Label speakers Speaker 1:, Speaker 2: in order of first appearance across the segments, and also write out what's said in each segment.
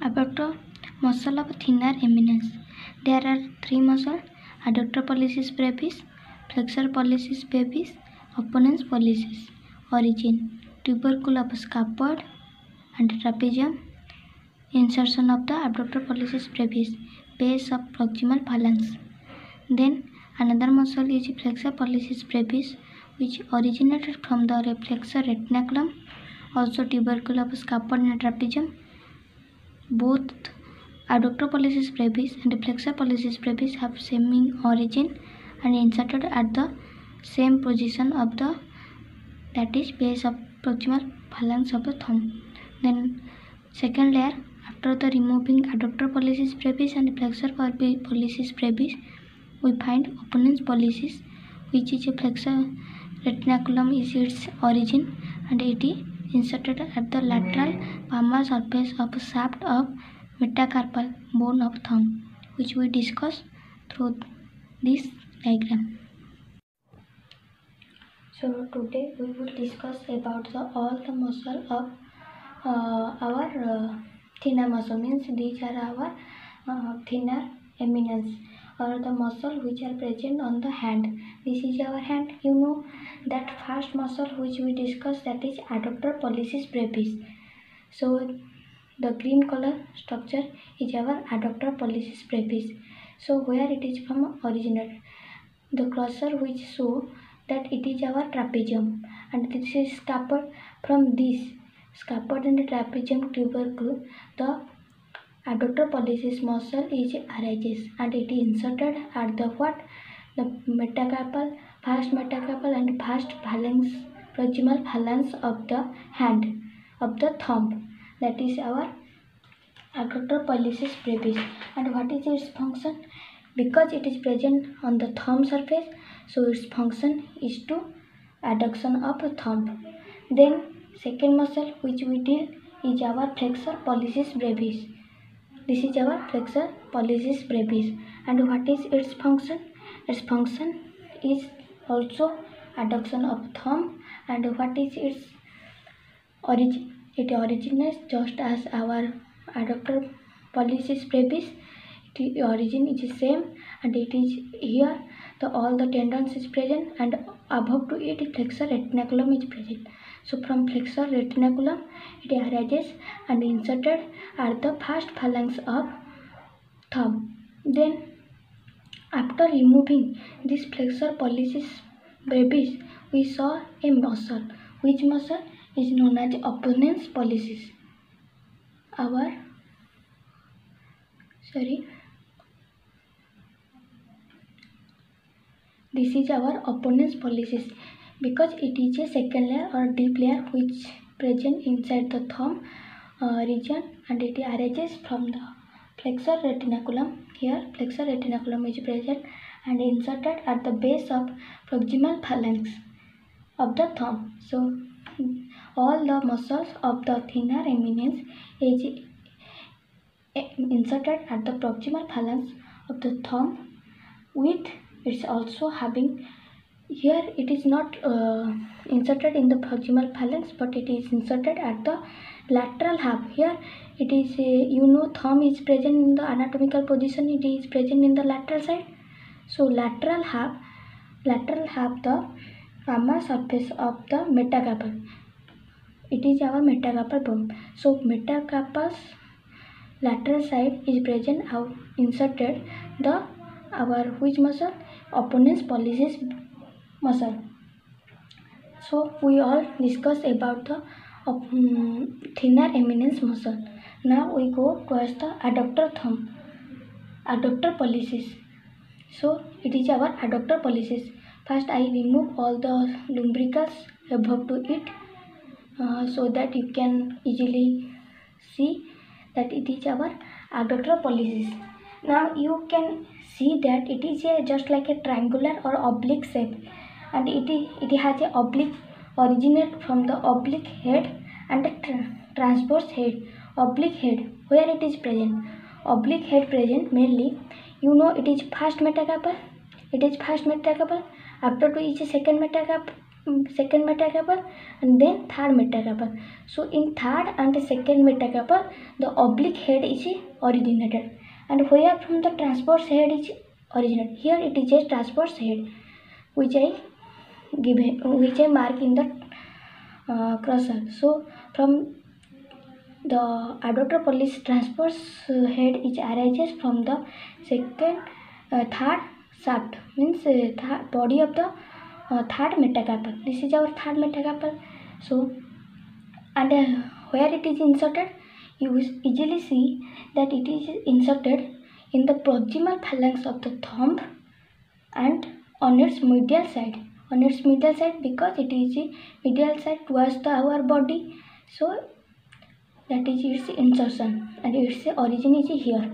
Speaker 1: Abductor muscle of thinner eminence. There are three muscles: adductor pollicis brevis, flexor pollicis brevis, opponens pollicis. Origin: tubercle of scaphoid and trapezium. Insertion of the abductor pollicis brevis, base of proximal phalanx. Then another muscle is flexor pollicis brevis, which originated from the flexor retinaculum, also tubercle of scaphoid and trapezium. Both adductor pollicis brevis and flexor pollicis brevis have same origin and inserted at the same position of the, that is, base of proximal phalanx of the thumb. Then second layer, after the removing adductor pollicis brevis and flexor pollicis brevis, we find opponens pollicis, which is a flexor retinaculum is its origin, and it is inserted at the lateral palmar surface of shaft of metacarpal bone of thumb, which we discuss through this diagram. So today we will discuss about all the muscle of our thinner muscle, means these are our thinner eminence, or the muscle which are present on the hand. This is our hand. You know that first muscle which we discussed, that is adductor pollicis brevis. So the green color structure is our adductor pollicis brevis. So where it is from originated? The cursor which show that it is our trapezium, and this is scaphoid. From this scaphoid and trapezium tubercle, the adductor pollicis muscle is arises, and it is inserted at the what? The metacarpal, first metacarpal and first phalanx, proximal phalanx of the hand, of the thumb. That is our adductor pollicis brevis. And what is its function? Because it is present on the thumb surface, so its function is to adduction of the thumb. Then second muscle which we deal is our flexor pollicis brevis. This is our flexor pollicis brevis. And what is its function? Its function is also adduction of thumb. And what is its origin? It originates just as our adductor pollicis brevis. The origin is the same, and it is here all the tendons is present, and above to it flexor retinaculum is present. So from flexor retinaculum it arises and inserted at the first phalanx of thumb. Then after removing this flexor pollicis brevis, we saw a muscle. Which muscle is known as opponens pollicis? This is our opponens pollicis, because it is a second layer or deep layer which present inside the thumb region, and it arises from the flexor retinaculum. Here flexor retinaculum is present and inserted at the base of proximal phalanx of the thumb. So all the muscles of the thinner eminence is inserted at the proximal phalanx of the thumb, with it's also having, here it is not inserted in the proximal phalanx, but it is inserted at the lateral half. Here it is thumb is present in the anatomical position, it is present in the lateral side. So lateral half the palmar surface of the metacarpal, it is our metacarpal bone. So metacarpal's lateral side is present, out inserted the our which muscle? Opponens pollicis muscle. So we all discuss about the thinner eminence muscle. Now we go towards the adductor thumb, adductor pollicis. So it is our adductor pollicis. First I remove all the lumbricals above to it, so that you can easily see that it is our adductor pollicis. Now you can see that it is just like a triangular or oblique shape, and it has a oblique, originate from the oblique head and a transverse head. Oblique head, where it is present? Oblique head present mainly, it is first metacarpal. It is first metacarpal. After to is a second second metacarpal and then third metacarpal. So in third and second metacarpal, the oblique head is originated, and where from the transverse head is originated. Here it is a transverse head, which I mark in the cursor. So from the adductor pollicis transverse head is arises from the second third shaft, means body of the third metacarpal. This is our third metacarpal. So and where it is inserted, you will easily see that it is inserted in the proximal phalanx of the thumb and on its medial side. On its medial side, because it is medial side towards our body, so that is its insertion and its origin is here.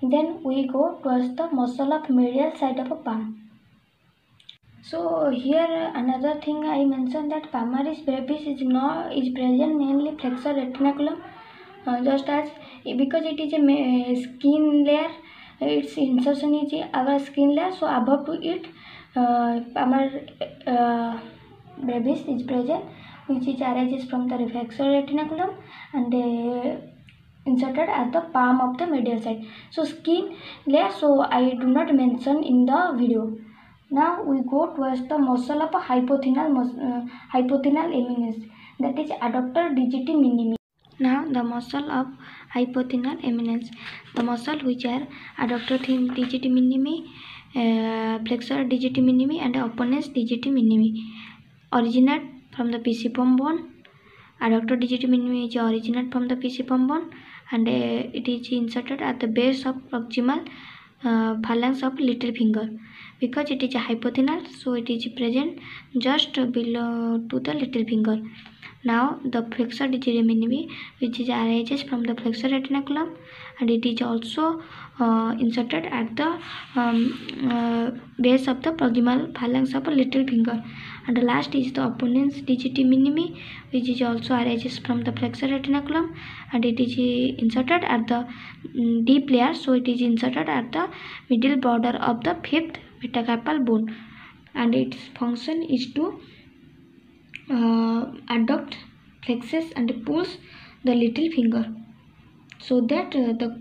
Speaker 1: Then we go towards the muscle of medial side of a palm. So here another thing I mentioned, that palmaris brevis is present mainly flexor retinaculum, just as because it is a skin layer, its insertion is our skin layer, so above to it palmar brevis is present, which is arises from the flexor retinaculum and inserted at the palm of the medial side. So skin layer, so I do not mention in the video. Now we go towards the muscle of a hypothenar eminence, that is adductor digiti minimi. Now the muscle of hypothenar eminence, the muscle which are adductor digiti minimi, flexor digiti minimi and opponens digiti minimi, originate from the pisiform bone. Adductor digiti minimi is originate from the pisiform bone, and it is inserted at the base of proximal phalanx of little finger. Because it is a hypothenar, so it is present just below to the little finger. Now the flexor digiti minimi, which is arises from the flexor retinaculum, and it is also inserted at the base of the proximal phalanx of a little finger. And the last is the opponens digiti minimi, which is also arises from the flexor retinaculum, and it is inserted at the deep layer, so it is inserted at the middle border of the fifth metacarpal bone, and its function is to adduct, flexes and pulls the little finger, so that the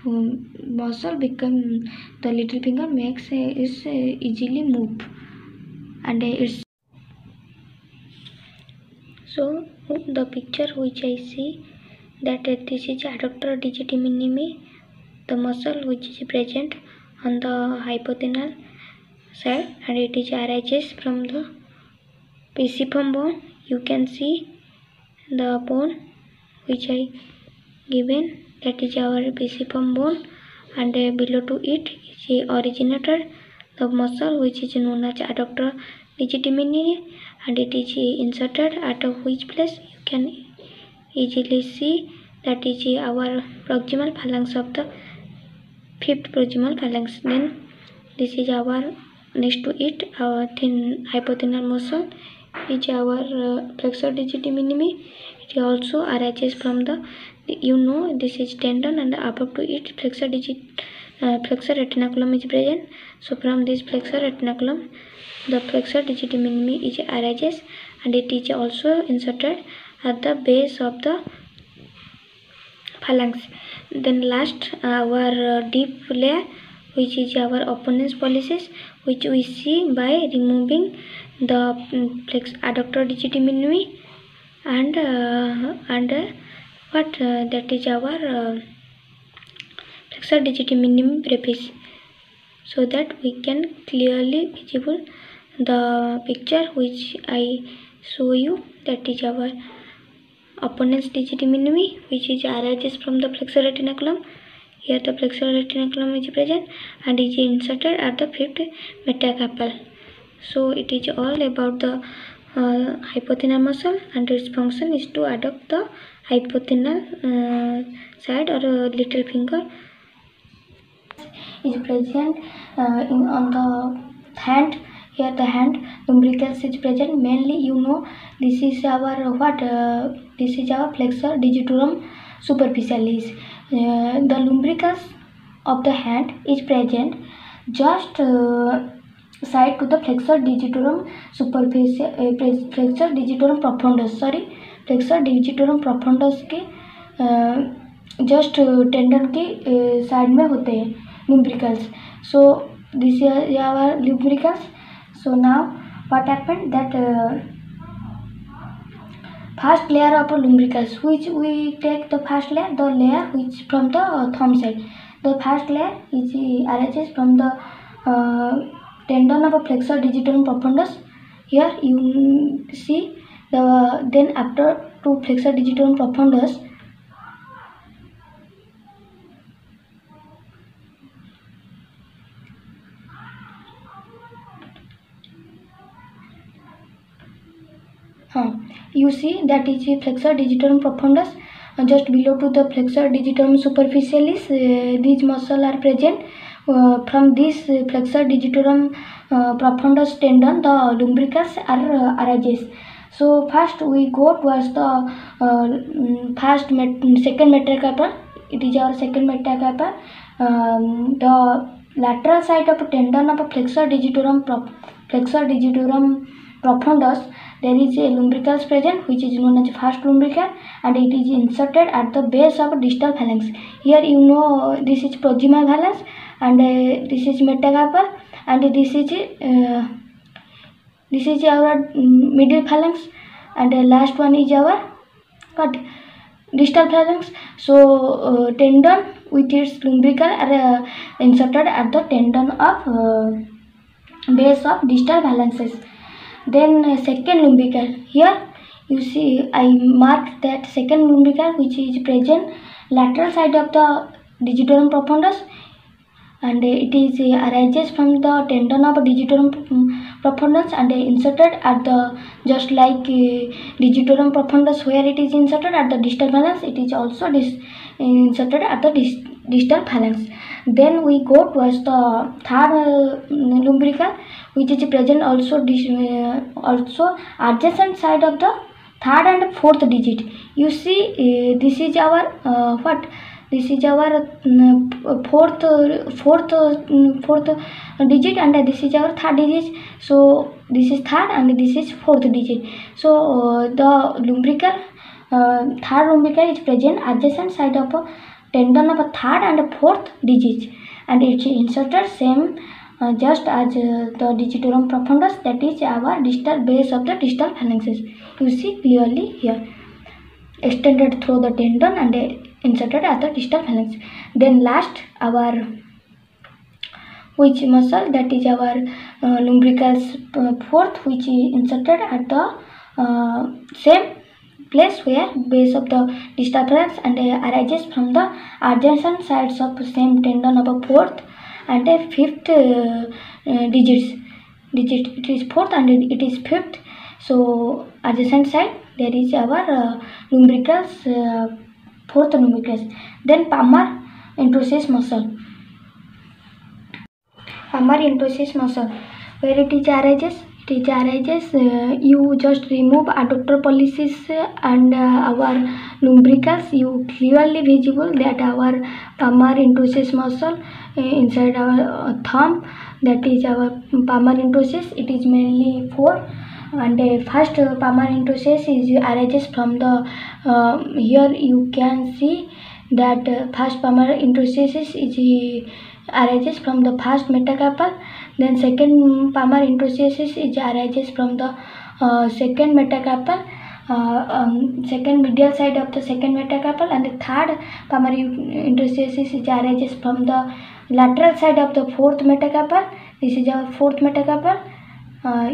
Speaker 1: muscle become, the little finger makes is easily move, and it's so the picture which I see, that this is adductor digiti minimi, the muscle which is present on the hypothenar side, and it is arises from the pisiform bone. You can see the bone which I given, that is our pisiform bone, and below to it is originated the muscle which is known as adductor digiti minimi, and it is inserted at which place you can easily see, that is our proximal phalanx of the fifth proximal phalanx. Then this is our next to it, our thin hypothenar muscle is our flexor digiti minimi. It also arises from the, this is tendon, and above to it flexor retinaculum is present. So from this flexor retinaculum, the flexor digiti minimi is arises, and it is also inserted at the base of the phalanx. Then last, our deep layer, which is our opponens pollicis, which we see by removing the adductor digiti minimi and that is our flexor digiti minimi brevis, so that we can clearly visible the picture which I show you, that is our opponens digiti minimi, which is arises from the flexor retinaculum. Here the flexor retinaculum is present and is inserted at the fifth metacarpal. So it is all about the hypothenar muscle, and its function is to adduct the hypothenar side or little finger. Is present on the hand. Here the hand lumbricals is present mainly. This is our this is our flexor digitorum superficialis. The lumbricals of the hand is present just side to the flexor digitorum superficial flexor digitorum profundus flexor digitorum profundus के just tendon के side में होते हैं lumbricals. So this is our lumbricals. So now what happened that first layer of lumbricals, which we take the first layer, the layer which from the thumb side. The first layer is arises from the tendon of a flexor digitorum profundus. Here you see the then after to flexor digitorum profundus, you see that is flexor digitorum profundus. Just below to the flexor digitorum superficialis, these muscles are present. From this flexor digitorum profundus tendon, the lumbricals are arises. So first we go towards the second metacarpal. It is our second metacarpal. The lateral side of tendon of flexor digitorum profundus, there is a lumbricals present, which is known as first lumbrical, and it is inserted at the base of distal phalanx. Here you know this is proximal phalanx, and this is metacarpal, and this is our middle phalanx, and last one is our distal phalanx. So tendon with its lumbrical are inserted at the tendon of base of distal phalanxes. Then second lumbrical, here you see I marked that second lumbrical, which is present lateral side of the digitorum profundus, and it is arises from the tendon of digitorum profundus and inserted at the just like digitorum profundus where it is inserted at the distal phalanx, it is also inserted at the distal phalanx. Then we go towards the third lumbrical, which is present also adjacent side of the third and fourth digit. You see this is our this is our fourth digit, and this is our third digit. So this is third and this is fourth digit. So the lumbrical third lumbrical is present adjacent side of a tendon of a third and fourth digit, and it is inserted same just as the digitorum profundus, that is our distal base of the distal phalanxes. You see clearly here, extended through the tendon and inserted at the distal phalanx. Then last our which muscle, that is our lumbricals fourth, which is inserted at the same place where base of the distal phalanx, and arises from the adjacent sides of same tendon of a fourth and a fifth digit. It is fourth and it is fifth. So adjacent side there is our lumbricals fourth lumbricals. Then palmar introsus muscle. Palmar introsus muscle, where it is arises. It arises, you just remove adductor pollicis and our lumbricals, you clearly visible that our palmar introsus muscle inside our thumb, that is our palmar introsus. It is mainly four, and first palmar introsus is arises from the here you can see that first palmar introsus is arises from the first metacarpal. Then second palmar introsus is arises from the second metacarpal, second medial side of the second metacarpal, and the third palmar introsus is arises from the lateral side of the fourth metacarpal. This is our fourth metacarpal,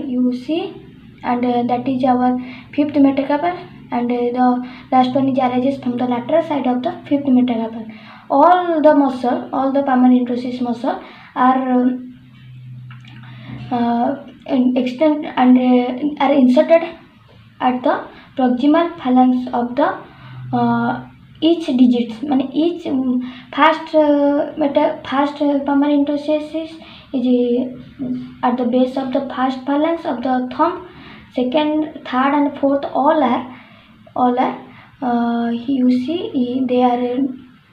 Speaker 1: you see, and that is our fifth metacarpal, and the last one is arises from the lateral side of the fifth metacarpal. All the muscle, all the palmar introsus muscle are extend and are inserted at the proximal phalanx of the each digits. Each first palmar introsus is at the base of the first phalanx of the thumb. Second, third, and fourth all are you see they are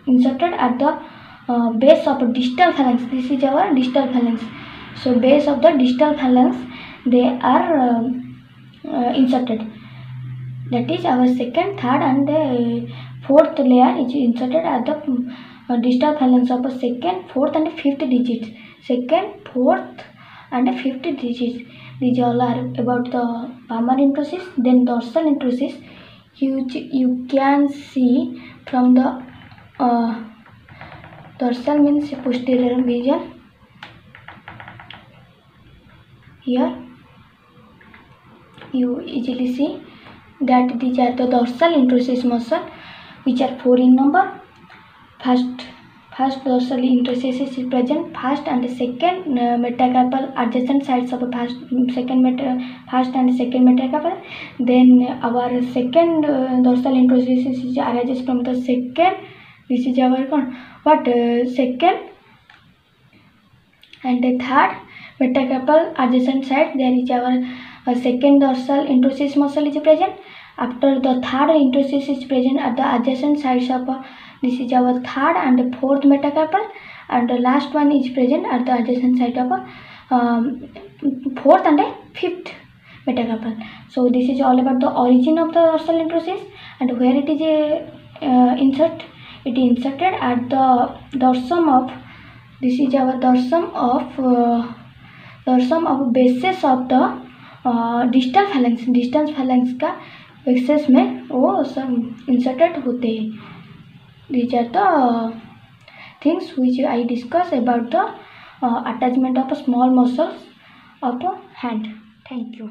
Speaker 1: inserted at the base of a distal phalanx. This is our distal phalanx. So base of the distal phalanx they are inserted. That is our second, third and fourth layer is inserted at the distal phalanx of a second, fourth and fifth digits. Second, fourth and fifth digits. These all are about the palmar intrusis. Then dorsal intrusis, you can see from the dorsal means posterior vision. Here you easily see that these are the dorsal intrusis muscle, which are 4 in number. First dorsal intrusis is present first and second metacarpal adjacent sides of first and second metacarpal. Then our second dorsal intrusis arises from the second. This is our second and the third metacarpal adjacent side. There is our second dorsal intrusis muscle is present. After the third intrusis is present at the adjacent sides of this is our third and fourth metacarpal, and the last one is present at the adjacent side of fourth and fifth metacarpal. So this is all about the origin of the dorsal intrusis and where it is inserted. It is inserted at the dorsum of, this is our dorsum of basis of the distal phalanx का access में वो सब inserted होते हैं. These are the things which I discuss about the attachment of small muscles of the hand. Thank you.